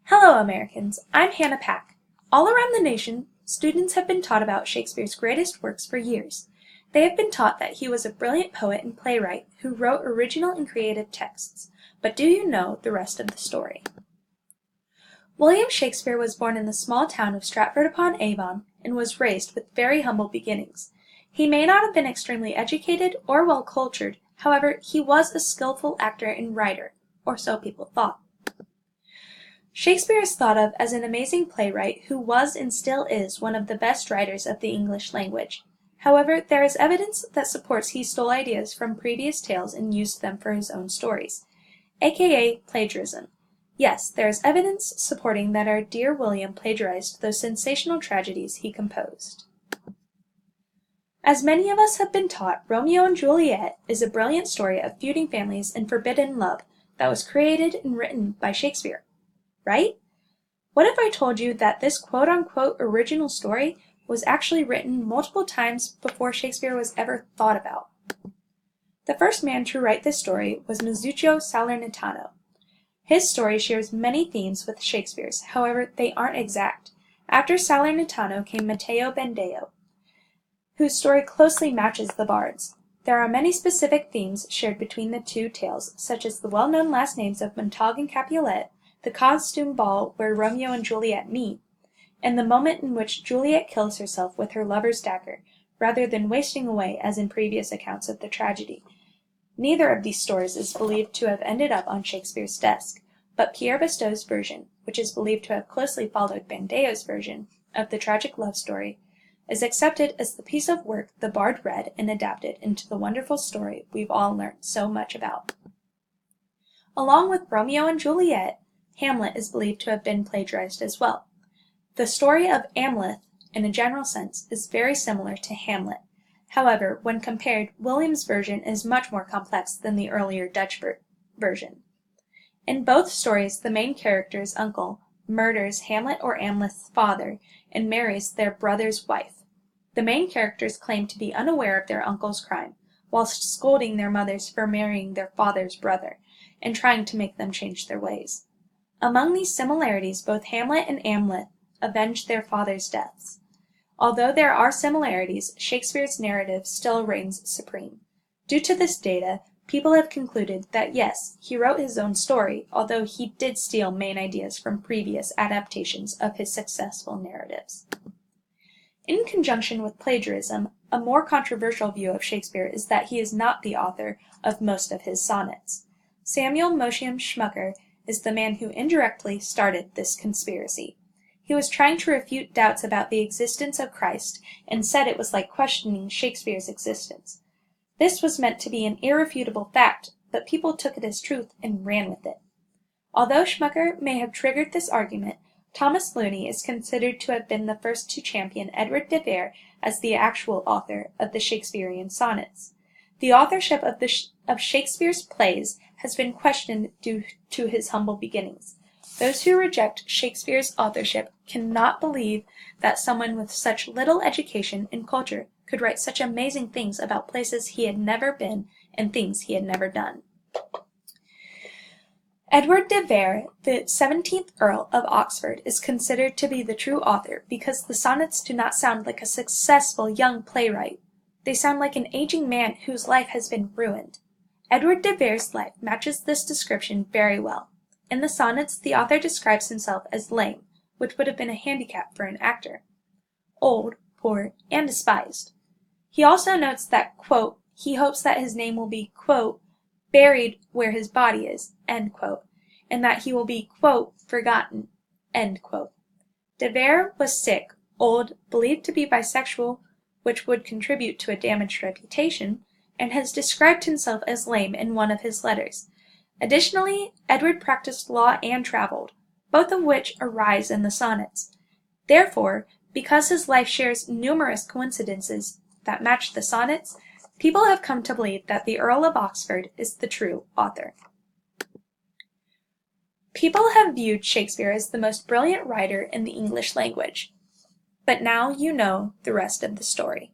Hello, Americans. I'm Hannah Pack. All around the nation, students have been taught about Shakespeare's greatest works for years. They have been taught that he was a brilliant poet and playwright who wrote original and creative texts. But do you know the rest of the story? William Shakespeare was born in the small town of Stratford-upon-Avon and was raised with very humble beginnings. He may not have been extremely educated or well-cultured, however, he was a skillful actor and writer, or so people thought. Shakespeare is thought of as an amazing playwright who was and still is one of the best writers of the English language. However, there is evidence that supports he stole ideas from previous tales and used them for his own stories, aka plagiarism. Yes, there is evidence supporting that our dear William plagiarized those sensational tragedies he composed. As many of us have been taught, Romeo and Juliet is a brilliant story of feuding families and forbidden love that was created and written by Shakespeare. Right? What if I told you that this quote-unquote original story was actually written multiple times before Shakespeare was ever thought about? The first man to write this story was Masuccio Salernitano. His story shares many themes with Shakespeare's, however, they aren't exact. After Salernitano came Matteo Bandeo, whose story closely matches the Bard's. There are many specific themes shared between the two tales, such as the well-known last names of Montague and Capulet, the costume ball where Romeo and Juliet meet, and the moment in which Juliet kills herself with her lover's dagger, rather than wasting away as in previous accounts of the tragedy. Neither of these stories is believed to have ended up on Shakespeare's desk, but Pierre Bestow's version, which is believed to have closely followed Bandeo's version of the tragic love story, is accepted as the piece of work the Bard read and adapted into the wonderful story we've all learned so much about. Along with Romeo and Juliet, Hamlet is believed to have been plagiarized as well. The story of Amleth, in a general sense, is very similar to Hamlet. However, when compared, William's version is much more complex than the earlier Dutch version. In both stories, the main character's uncle murders Hamlet or Amleth's father and marries their brother's wife. The main characters claim to be unaware of their uncle's crime, whilst scolding their mothers for marrying their father's brother, and trying to make them change their ways. Among these similarities, both Hamlet and Amleth avenge their fathers' deaths. Although there are similarities, Shakespeare's narrative still reigns supreme. Due to this data, people have concluded that yes, he wrote his own story, although he did steal main ideas from previous adaptations of his successful narratives. In conjunction with plagiarism, a more controversial view of Shakespeare is that he is not the author of most of his sonnets. Samuel Mosheim Schmucker is the man who indirectly started this conspiracy. He was trying to refute doubts about the existence of Christ and said it was like questioning Shakespeare's existence. This was meant to be an irrefutable fact, but people took it as truth and ran with it. Although Schmucker may have triggered this argument, Thomas Looney is considered to have been the first to champion Edward de Vere as the actual author of the Shakespearean sonnets. The authorship of Shakespeare's plays has been questioned due to his humble beginnings. Those who reject Shakespeare's authorship cannot believe that someone with such little education and culture could write such amazing things about places he had never been and things he had never done. Edward de Vere, the 17th Earl of Oxford, is considered to be the true author because the sonnets do not sound like a successful young playwright. They sound like an aging man whose life has been ruined. Edward de Vere's life matches this description very well. In the sonnets, the author describes himself as lame, which would have been a handicap for an actor, old, poor, and despised. He also notes that, quote, he hopes that his name will be, quote, buried where his body is, end quote, and that he will be, quote, forgotten, end quote. De Vere was sick, old, believed to be bisexual, which would contribute to a damaged reputation, and has described himself as lame in one of his letters. Additionally, Edward practiced law and traveled, both of which arise in the sonnets. Therefore, because his life shares numerous coincidences that match the sonnets, people have come to believe that the Earl of Oxford is the true author. People have viewed Shakespeare as the most brilliant writer in the English language. But now you know the rest of the story.